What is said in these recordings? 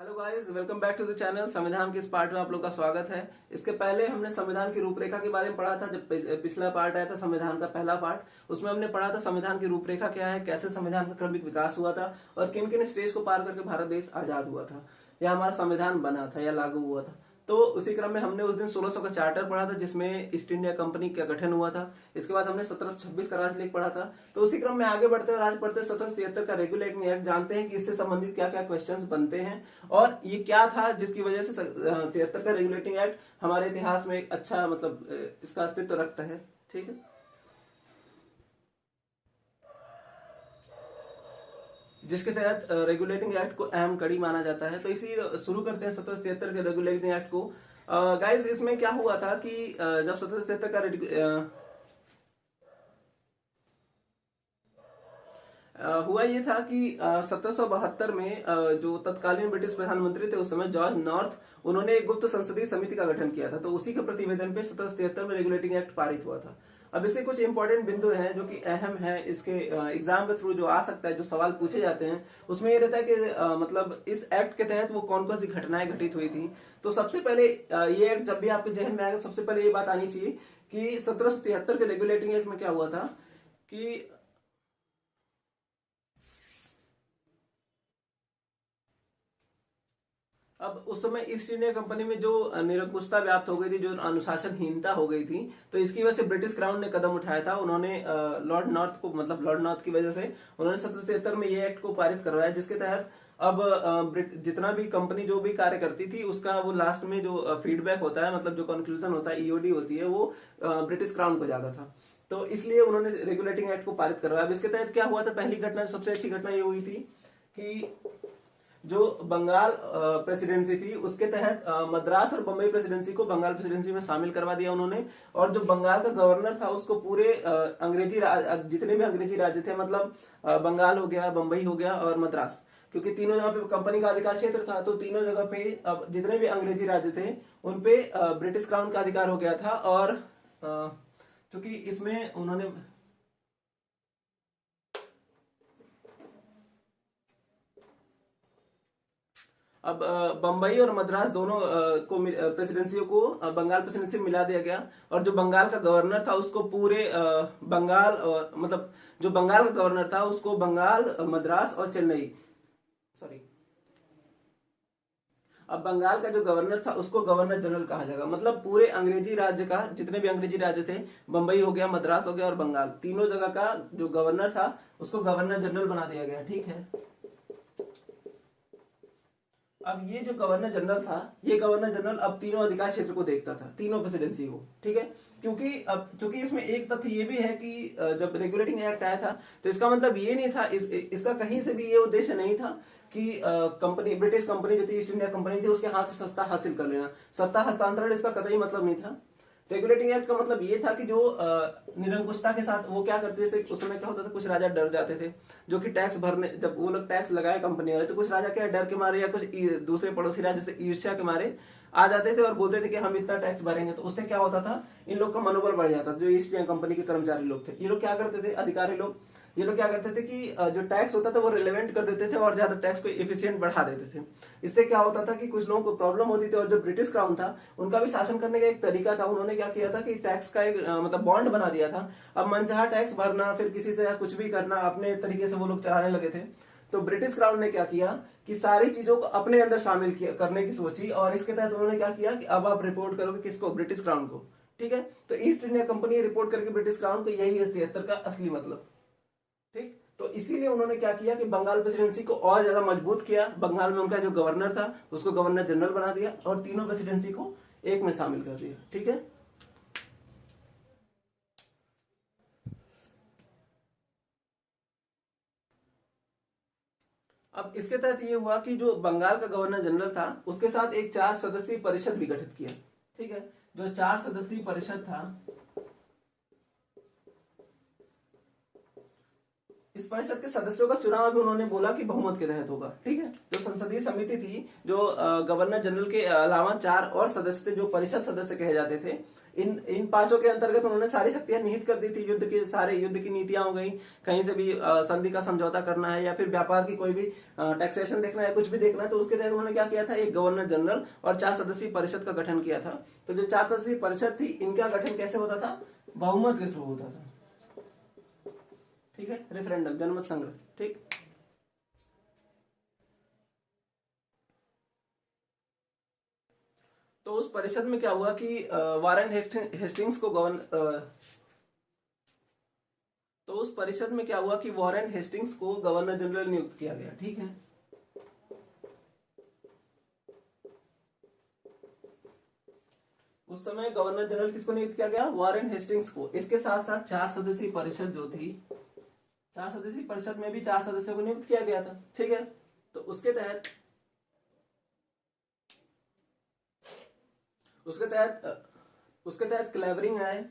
Hello guys, welcome back to the channel. संविधान के इस पार्ट में आप लोग का स्वागत है। इसके पहले हमने संविधान की रूपरेखा के बारे में पढ़ा था। जब पिछला पार्ट आया था संविधान का पहला पार्ट, उसमें हमने पढ़ा था संविधान की रूपरेखा क्या है, कैसे संविधान का क्रमिक विकास हुआ था और किन किन स्टेज को पार करके भारत देश आजाद हुआ था या हमारा संविधान बना था या लागू हुआ था। तो उसी क्रम में हमने उस दिन 1600 का चार्टर पढ़ा था जिसमें ईस्ट इंडिया कंपनी का गठन हुआ था। इसके बाद हमने 1726 का राजलेख पढ़ा था। तो उसी क्रम में आगे बढ़ते हुए आज पढ़ते 1773 का रेगुलेटिंग एक्ट, जानते हैं कि इससे संबंधित क्या क्या क्वेश्चंस बनते हैं और ये क्या था जिसकी वजह से 73 का रेगुलेटिंग एक्ट हमारे इतिहास में एक अच्छा इसका अस्तित्व रखता है। ठीक है, जिसके तहत रेगुलेटिंग एक्ट को अहम कड़ी माना जाता है। तो इसी शुरू करते हैं 1773 के रेगुलेटिंग एक्ट को। गाइस, इसमें क्या हुआ था कि जब 1773 का हुआ ये था कि 1772 में जो तत्कालीन ब्रिटिश प्रधानमंत्री थे उस समय जॉर्ज नॉर्थ, उन्होंने एक गुप्त संसदीय समिति का गठन किया था। तो उसी के प्रतिवेदन पे 1773 में रेगुलेटिंग एक्ट पारित हुआ था। अब इसके कुछ इंपॉर्टेंट बिंदु हैं जो कि अहम है, इसके एग्जाम के थ्रू जो आ सकता है, जो सवाल पूछे जाते हैं उसमें ये रहता है कि मतलब इस एक्ट के तहत वो कौन कौन सी घटनाएं घटित हुई थी। तो सबसे पहले ये एक्ट जब भी आपके जहन में आएगा सबसे पहले ये बात आनी चाहिए कि 1773 के रेगुलेटिंग एक्ट में क्या हुआ था कि अब उस समय ईस्ट इंडिया कंपनी में जो निरंकुशता व्याप्त हो गई थी, जो अनुशासनहीनता हो गई थी, तो इसकी वजह से ब्रिटिश क्राउन ने कदम उठाया था। उन्होंने लॉर्ड नॉर्थ को, मतलब लॉर्ड नॉर्थ की वजह से उन्होंने 1773 में ये एक्ट को पारित करवाया, जिसके तहत अब जितना भी कंपनी जो भी कार्य करती थी उसका वो लास्ट में जो फीडबैक होता है, मतलब जो कंक्लूजन होता है, ईओडी होती है, वो ब्रिटिश क्राउन को जाता था। तो इसलिए उन्होंने रेगुलेटिंग एक्ट को पारित करवाया। अब इसके तहत क्या हुआ था, पहली घटना, सबसे अच्छी घटना ये हुई थी कि जो बंगाल प्रेसिडेंसी थी उसके तहत मद्रास और बम्बई प्रेसिडेंसी को बंगाल प्रेसिडेंसी में शामिल करवा दिया उन्होंने। और जो बंगाल का गवर्नर था उसको पूरे जितने भी अंग्रेजी राज्य थे, मतलब बंगाल हो गया, बम्बई हो गया और मद्रास, क्योंकि तीनों जगह पे कंपनी का अधिकार क्षेत्र था, तो तीनों जगह पे अब जितने भी अंग्रेजी राज्य थे उनपे ब्रिटिश क्राउन का अधिकार हो गया था। और चूंकि इसमें उन्होंने अब बंबई और मद्रास दोनों प्रेसिडेंसियों को बंगाल प्रेसिडेंसी में मिला दिया गया। और जो बंगाल का गवर्नर था उसको पूरे बंगाल, मतलब जो बंगाल का गवर्नर था उसको बंगाल, मद्रास और चेन्नई, सॉरी, अब बंगाल का जो गवर्नर था उसको गवर्नर जनरल कहा जाएगा। मतलब पूरे अंग्रेजी राज्य का, जितने भी अंग्रेजी राज्य थे, बंबई हो गया, मद्रास हो गया और बंगाल, तीनों जगह का जो गवर्नर था उसको गवर्नर जनरल बना दिया गया। ठीक है, अब ये जो गवर्नर जनरल था, ये गवर्नर जनरल अब तीनों अधिकार क्षेत्र को देखता था, तीनों प्रेसिडेंसी को। ठीक है, क्योंकि अब चूंकि इसमें एक तथ्य ये भी है कि जब रेगुलेटिंग एक्ट आया था तो इसका मतलब ये नहीं था, इसका कहीं से भी ये उद्देश्य नहीं था कि कंपनी, ब्रिटिश कंपनी जो थी, ईस्ट इंडिया कंपनी थी, उसके हाथ से सत्ता हासिल कर लेना, सत्ता हस्तांतरण, इसका कतई मतलब नहीं था। रेगुलेटिंग एक्ट का मतलब ये था कि जो निरंकुशता के साथ वो क्या करते थे, उस समय क्या होता था, कुछ राजा डर जाते थे जो कि टैक्स भरने, जब वो लोग टैक्स लगाए कंपनी वाले, तो कुछ राजा क्या डर के मारे या कुछ दूसरे पड़ोसी राज्य से ईर्ष्या के मारे आ जाते थे और बोलते थे कि हम इतना टैक्स भरेंगे। तो उससे क्या होता था, इन लोग का मनोबल बढ़ जाता था। जो ईस्ट इंडिया कंपनी के कर्मचारी लोग थे, ये लोग क्या करते थे, अधिकारी लोग, ये लोग क्या करते थे कि जो टैक्स होता था वो रिलेवेंट कर देते थे और ज्यादा टैक्स को एफिशिएंट बढ़ा देते थे। इससे क्या होता था कि कुछ लोगों को प्रॉब्लम होती थी। और जो ब्रिटिश क्राउन था उनका भी शासन करने का एक तरीका था, उन्होंने क्या किया था कि टैक्स का एक मतलब बॉन्ड बना दिया था। अब मनचाहा टैक्स भरना, फिर किसी से कुछ भी करना, अपने तरीके से वो लोग चलाने लगे थे। तो ब्रिटिश क्राउन ने क्या किया कि सारी चीजों को अपने अंदर शामिल करने की सोची, और इसके तहत उन्होंने क्या किया कि अब आप रिपोर्ट करोगे किसको, ब्रिटिश क्राउन को। ठीक है, तो ईस्ट इंडिया कंपनी रिपोर्ट करके ब्रिटिश क्राउन को, यही है 73 का असली मतलब। ठीक, तो इसीलिए उन्होंने क्या किया कि बंगाल प्रेसिडेंसी को और ज्यादा मजबूत किया। बंगाल में उनका जो गवर्नर था उसको गवर्नर जनरल बना दिया और तीनों प्रेसिडेंसी को एक में शामिल कर दिया। ठीक है, अब इसके तहत ये हुआ कि जो बंगाल का गवर्नर जनरल था उसके साथ एक 4 सदस्यीय परिषद भी गठित किया। ठीक है, जो 4 सदस्यीय परिषद था, इस परिषद के सदस्यों का चुनाव भी उन्होंने बोला कि बहुमत के तहत होगा। ठीक है, जो संसदीय समिति थी, जो गवर्नर जनरल के अलावा 4 और सदस्य थे जो परिषद सदस्य कहे जाते थे, इन पांचों के अंतर्गत उन्होंने सारी शक्तियां निहित कर दी थी। सारे युद्ध की नीतियां हो गई, कहीं से भी संधि का समझौता करना है या फिर व्यापार की कोई भी टैक्सेशन देखना है, कुछ भी देखना है, तो उसके तहत उन्होंने क्या किया था, एक गवर्नर जनरल और 4 सदस्यीय परिषद का गठन किया था। तो जो 4 सदस्यीय परिषद थी, इनका गठन कैसे होता था, बहुमत के थ्रू होता था। ठीक है, रेफरेंडम, जनमत संग्रह। ठीक, तो उस परिषद में क्या हुआ कि वारेन हेस्टिंग्स को तो उस परिषद में क्या हुआ कि वॉरेन हेस्टिंग्स को गवर्नर जनरल नियुक्त किया गया। ठीक है, उस समय गवर्नर जनरल किसको नियुक्त किया गया, वॉरेन हेस्टिंग्स को। इसके साथ साथ 4 सदस्यीय परिषद जो थी, 4 सदस्यीय परिषद में भी 4 सदस्यों को नियुक्त किया गया था। ठीक है, तो उसके तहत क्लेवरिंग आए।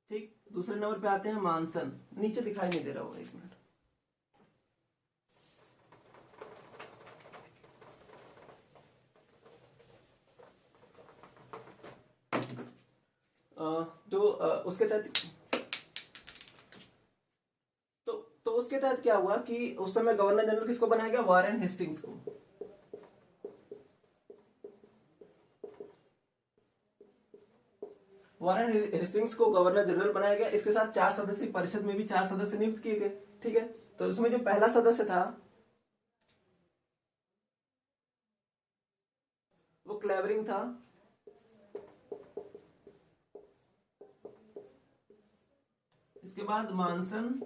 ठीक, दूसरे नंबर पे आते हैं मानसन। नीचे दिखाई नहीं दे रहा होगा, एक मिनट। जो उसके तहत तो उसके तहत क्या हुआ कि उस समय गवर्नर जनरल किसको बनाया गया, वॉरेन हेस्टिंग्स को। वॉरेन हेस्टिंग्स को गवर्नर जनरल बनाया गया। इसके साथ 4 सदस्यीय परिषद में भी 4 सदस्य नियुक्त किए गए। ठीक है, तो उसमें जो पहला सदस्य था वो क्लेवरिंग था। इसके बाद मानसन।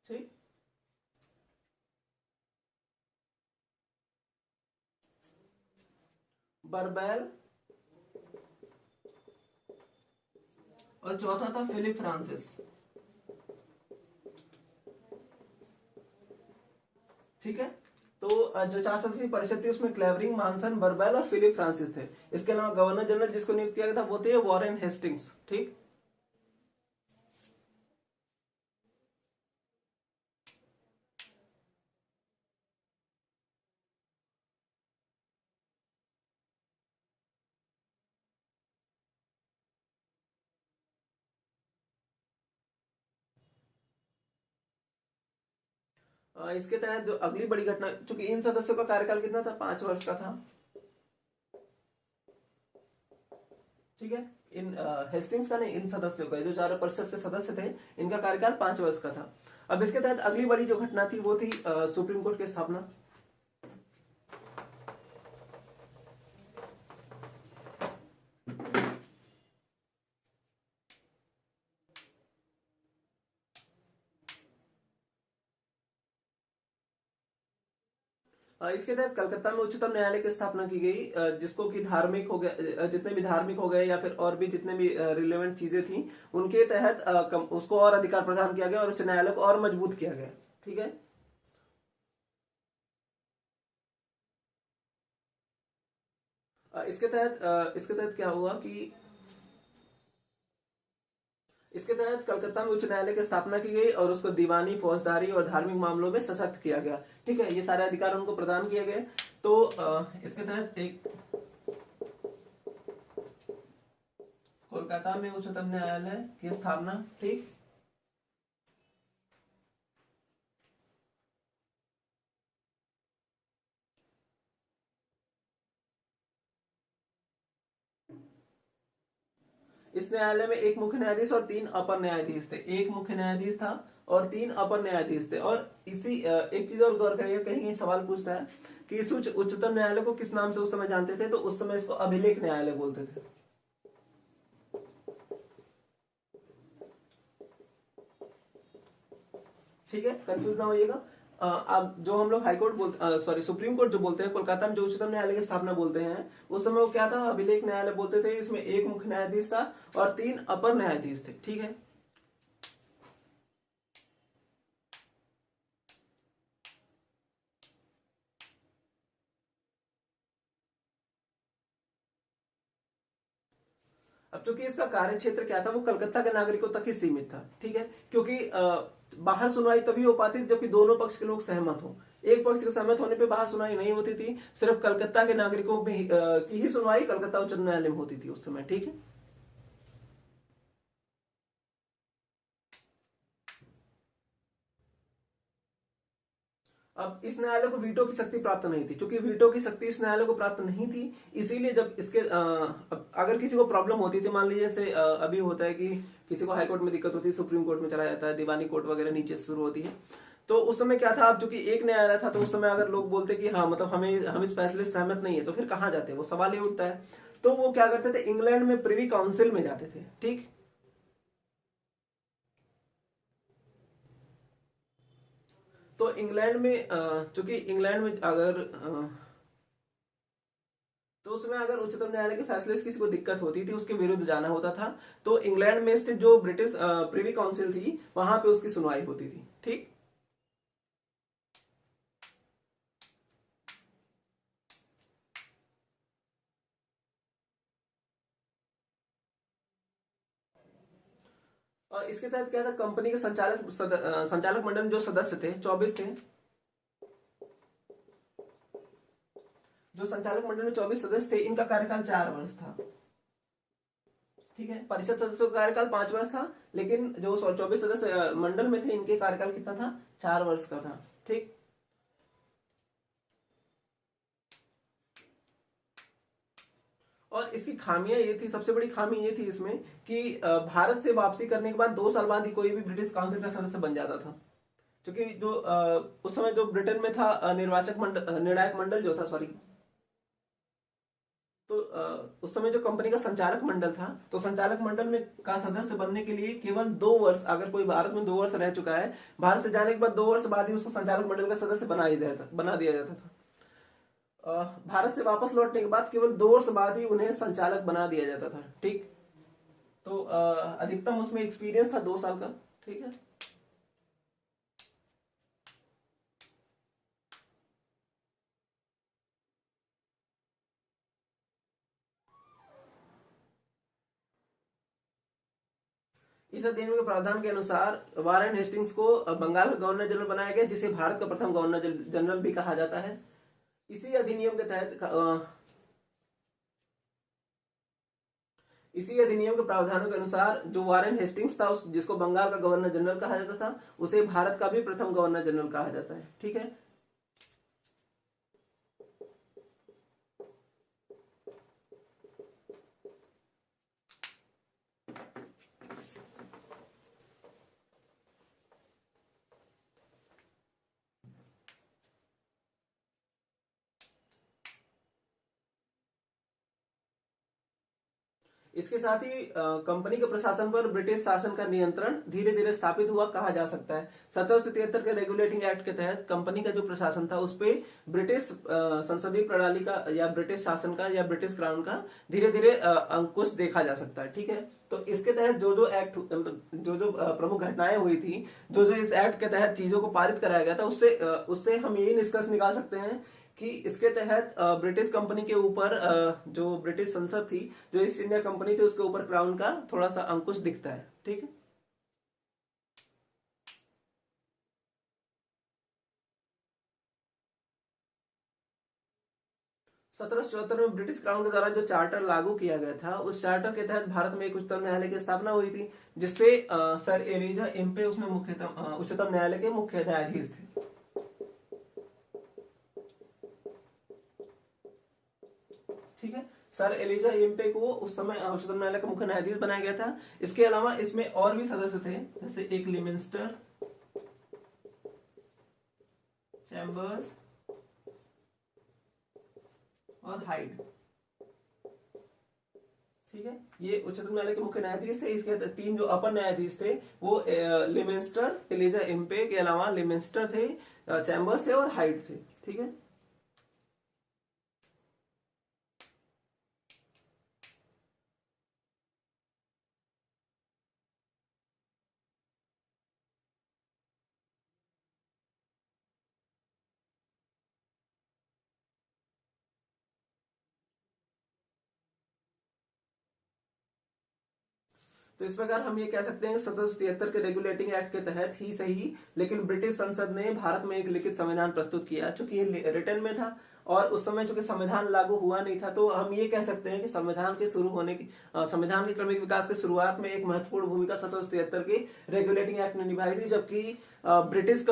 ठीक, बरबैल और चौथा था फिलिप फ्रांसिस। ठीक है, तो जो 4 सदस्यीय परिषद थी उसमें क्लेवरिंग, मानसन, बरबैल और फिलिप फ्रांसिस थे। इसके अलावा गवर्नर जनरल जिसको नियुक्त किया गया था वो थे वॉरेन हेस्टिंग्स। ठीक, इसके तहत जो अगली बड़ी घटना, चूंकि इन सदस्यों का कार्यकाल कितना था, 5 वर्ष का था। ठीक है, इन हेस्टिंग्स का नहीं, इन सदस्यों का, जो 4 परिषद के सदस्य थे, इनका कार्यकाल 5 वर्ष का था। अब इसके तहत अगली बड़ी जो घटना थी वो थी सुप्रीम कोर्ट की स्थापना। इसके तहत कलकत्ता में उच्चतम न्यायालय की स्थापना की गई, जिसको कि धार्मिक हो गए, जितने भी धार्मिक हो गए या फिर और भी जितने भी रिलेवेंट चीजें थी, उनके तहत उसको और अधिकार प्रदान किया गया और उच्च न्यायालय को और मजबूत किया गया। ठीक है, इसके तहत क्या हुआ कि इसके तहत कलकत्ता में उच्च न्यायालय की स्थापना की गई और उसको दीवानी, फौजदारी और धार्मिक मामलों में सशक्त किया गया। ठीक है, ये सारे अधिकार उनको प्रदान किए गए। तो इसके तहत एक कोलकाता में उच्चतम न्यायालय की स्थापना। ठीक, इस न्यायालय में एक मुख्य न्यायाधीश और 3 अपर न्यायाधीश थे। एक मुख्य न्यायाधीश था और 3 अपर न्यायाधीश थे। और इसी एक चीज और गौर करिए, कहीं सवाल पूछता है कि इस उच्चतम न्यायालय को किस नाम से उस समय जानते थे, तो उस समय इसको अभिलेख न्यायालय बोलते थे। ठीक है, कंफ्यूज ना होइएगा। अब जो हम लोग हाईकोर्ट बोलते, सॉरी सुप्रीम कोर्ट जो बोलते हैं, कोलकाता में जो उच्चतम न्यायालय की स्थापना बोलते हैं, उस समय वो क्या था, अभिलेख न्यायालय बोलते थे। इसमें एक मुख्य न्यायाधीश था और 3 अपर न्यायाधीश थे। ठीक है, अब चूंकि इसका कार्य क्षेत्र क्या था, वो कलकत्ता के नागरिकों तक ही सीमित था, ठीक है, क्योंकि बाहर सुनवाई तभी हो पाती थी जबकि दोनों पक्ष के लोग सहमत हो। एक पक्ष के सहमत होने पे बाहर सुनवाई नहीं होती थी, सिर्फ कलकत्ता के नागरिकों में की ही सुनवाई कलकत्ता उच्च न्यायालय में होती थी उस समय, ठीक है। अब इस न्यायालय को वीटो की शक्ति प्राप्त नहीं थी, क्योंकि वीटो की शक्ति इस न्यायालय को प्राप्त नहीं थी, इसीलिए जब इसके अगर किसी को प्रॉब्लम होती थी, मान लीजिए जैसे अभी होता है कि किसी को हाई कोर्ट में दिक्कत होती है, सुप्रीम कोर्ट में चला जाता है, दीवानी कोर्ट वगैरह नीचे से शुरू होती है, तो उस समय क्या था, अब चूंकि एक न्यायालय था, तो उस समय अगर लोग बोलते कि हाँ मतलब हम इस फैसले से सहमत नहीं है, तो फिर कहाँ जाते, वो सवाल ये उठता है। तो वो क्या करते थे, इंग्लैंड में प्रिवी काउंसिल में जाते थे, ठीक। तो इंग्लैंड में चूंकि इंग्लैंड में अगर तो उसमें अगर उच्चतम न्यायालय के फैसले से किसी को दिक्कत होती थी, उसके विरुद्ध जाना होता था, तो इंग्लैंड में स्थित जो ब्रिटिश प्रिवी काउंसिल थी, वहां पे उसकी सुनवाई होती थी, ठीक। और इसके तहत क्या था, कंपनी के संचालक मंडल में जो सदस्य थे 24 थे। जो संचालक मंडल में 24 सदस्य थे, इनका कार्यकाल 4 वर्ष था, ठीक है। परिषद सदस्यों का कार्यकाल 5 वर्ष था, लेकिन जो 24 सदस्य मंडल में थे, इनके कार्यकाल कितना था, 4 वर्ष का था, ठीक। और इसकी खामियां ये थी, सबसे बड़ी खामी ये थी इसमें कि भारत से वापसी करने के बाद 2 साल बाद ही कोई भी ब्रिटिश काउंसिल का सदस्य बन जाता था, क्योंकि जो उस समय जो ब्रिटेन में था निर्वाचक मंडल, निर्णायक मंडल जो था, सॉरी, तो उस समय जो कंपनी का संचालक मंडल था, तो संचालक मंडल में का सदस्य बनने के लिए केवल 2 वर्ष, अगर कोई भारत में 2 वर्ष रह चुका है, भारत से जाने के बाद 2 वर्ष बाद ही उसको संचालक मंडल का सदस्य बना दिया जाता था। भारत से वापस लौटने के बाद केवल 2 वर्ष बाद ही उन्हें संचालक बना दिया जाता था, ठीक। तो अधिकतम उसमें एक्सपीरियंस था 2 साल का, ठीक है। इस अधिनियम के प्रावधान के अनुसार वारेन हेस्टिंग्स को बंगाल का गवर्नर जनरल बनाया गया, जिसे भारत का प्रथम गवर्नर जनरल भी कहा जाता है। इसी अधिनियम के तहत इसी अधिनियम के प्रावधानों के अनुसार जो वारेन हेस्टिंग्स था, जिसको बंगाल का गवर्नर जनरल कहा जाता था, उसे भारत का भी प्रथम गवर्नर जनरल कहा जाता है, ठीक है। इसके साथ ही कंपनी के प्रशासन पर ब्रिटिश शासन का नियंत्रण धीरे धीरे स्थापित हुआ कहा जा सकता है। 1773 के रेगुलेटिंग एक्ट के तहत कंपनी का जो प्रशासन था, उस पे ब्रिटिश संसदीय प्रणाली का या ब्रिटिश शासन का या ब्रिटिश क्राउन का धीरे धीरे अंकुश देखा जा सकता है, ठीक है। तो इसके तहत जो जो एक्ट, जो जो प्रमुख घटनाएं हुई थी, जो जो इस एक्ट के तहत चीजों को पारित कराया गया था, उससे हम यही निष्कर्ष निकाल सकते हैं कि इसके तहत ब्रिटिश कंपनी के ऊपर, जो ब्रिटिश संसद थी, जो ईस्ट इंडिया कंपनी थी, उसके ऊपर क्राउन का थोड़ा सा अंकुश दिखता है, ठीक है। 1774 में ब्रिटिश क्राउन के द्वारा जो चार्टर लागू किया गया था, उस चार्टर के तहत भारत में एक उच्चतम न्यायालय की स्थापना हुई थी, जिससे सर एलिजा इम्पे उसमें उच्चतम न्यायालय के मुख्य न्यायाधीश थे, ठीक है। सर एलिजा एम्पे को उस समय उच्चतम न्यायालय का मुख्य न्यायाधीश बनाया गया था। इसके अलावा इसमें और भी सदस्य थे, जैसे एक लिमिंस्टर, चैम्बर्स और हाइड, ठीक है। ये उच्चतम न्यायालय के मुख्य न्यायाधीश थे। इसके 3 जो अपर न्यायाधीश थे, वो लिमिंस्टर, एलिजा इम्पे के अलावा लिमिंस्टर थे, चैम्बर्स थे और हाइड थे, ठीक है। तो इस प्रकार हम ये कह सकते हैं 1773 के रेगुलेटिंग एक्ट के तहत ही सही, लेकिन ब्रिटिश संसद ने भारत में एक लिखित संविधान प्रस्तुत किया, चूंकि ये रिटर्न में था और उस समय चूंकि संविधान लागू हुआ नहीं था, तो हम ये कह सकते हैं कि संविधान के शुरू होने की संविधान के क्रमिक विकास की शुरुआत में एक महत्वपूर्ण भूमिका 1773 के रेगुलेटिंग एक्ट ने निभाई थी, जबकि ब्रिटिश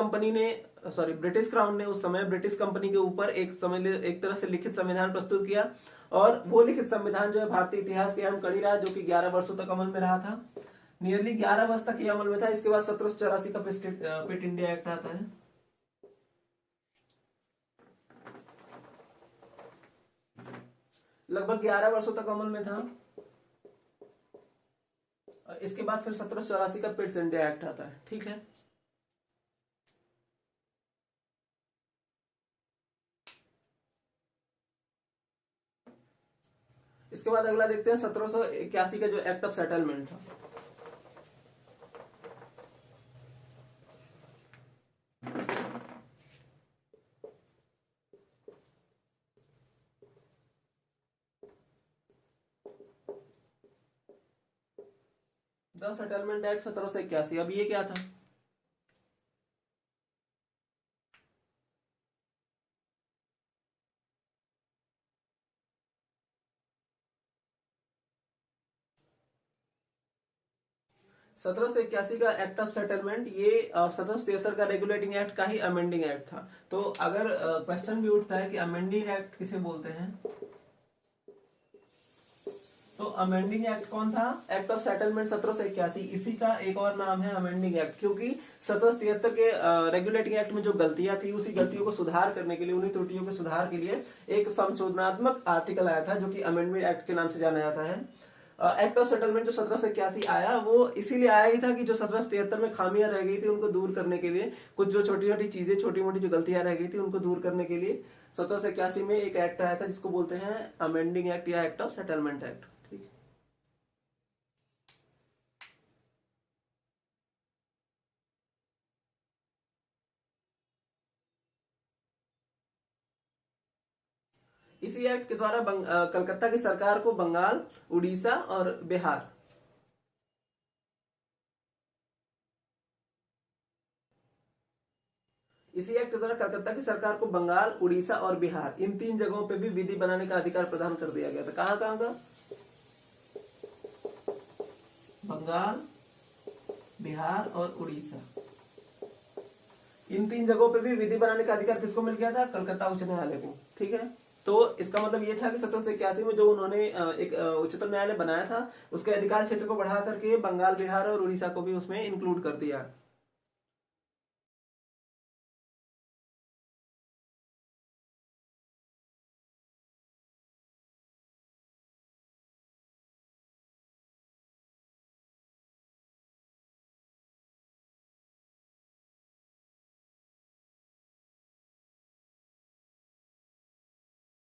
क्राउन ने उस समय ब्रिटिश कंपनी के ऊपर एक तरह से लिखित संविधान प्रस्तुत किया, और वो लिखित संविधान जो है भारतीय इतिहास के अहम कड़ी रहा, जो कि 11 वर्षों तक अमल में रहा था। नियरली 11 वर्ष तक ये अमल में था। इसके बाद 1784 का पिट इंडिया एक्ट आता है। लगभग 11 वर्षों तक अमल में था। इसके बाद फिर 1784 का पिट्स इंडिया एक्ट आता है। ठीक है, इसके बाद अगला देखते हैं 1781 का जो एक्ट ऑफ सेटलमेंट था। The settlement act 1781। अब ये क्या था? सत्रह सौ इक्यासी का एक्ट ऑफ सेटलमेंट ये 1773 का रेगुलेटिंग एक्ट का ही अमेंडिंग एक्ट था। तो अगर क्वेश्चन भी उठता है कि अमेंडिंग एक्ट किसे बोलते हैं, तो अमेंडिंग एक्ट कौन था? Act of settlement 1781। इसी का एक और नाम है अमेंडिंग एक्ट, क्योंकि 1773 के रेगुलेटिंग एक्ट में जो गलतियां थी, उसी गलतियों को सुधार करने के लिए, उन्हीं त्रुटियों के सुधार के लिए एक संशोधनात्मक आर्टिकल आया था, जो कि अमेंडमेंट एक्ट के नाम से जाना जाता है। एक्ट ऑफ सेटलमेंट जो 1781 आया, वो इसीलिए आया ही था कि जो 1773 में खामियां रह गई थी उनको दूर करने के लिए, कुछ जो छोटी छोटी चीजें, छोटी मोटी जो गलतियां रह गई थी उनको दूर करने के लिए 1781 में एक एक्ट आया था, जिसको बोलते हैं अमेंडिंग एक्ट या एक्ट ऑफ सेटलमेंट एक्ट। ठीक, इसी एक्ट के द्वारा कलकत्ता की सरकार को बंगाल, उड़ीसा और बिहार, इसी एक्ट के द्वारा कलकत्ता की सरकार को बंगाल, उड़ीसा और बिहार, इन 3 जगहों पे भी विधि बनाने का अधिकार प्रदान कर दिया गया था। कहां कहां का? बंगाल, बिहार और उड़ीसा, इन 3 जगहों पे भी विधि बनाने का अधिकार किसको मिल गया था? कलकत्ता उच्च न्यायालय को। ठीक है, तो इसका मतलब ये था कि 1781 में जो उन्होंने एक उच्चतम न्यायालय बनाया था, उसके अधिकार क्षेत्र को बढ़ा करके बंगाल, बिहार और उड़ीसा को भी उसमें इंक्लूड कर दिया।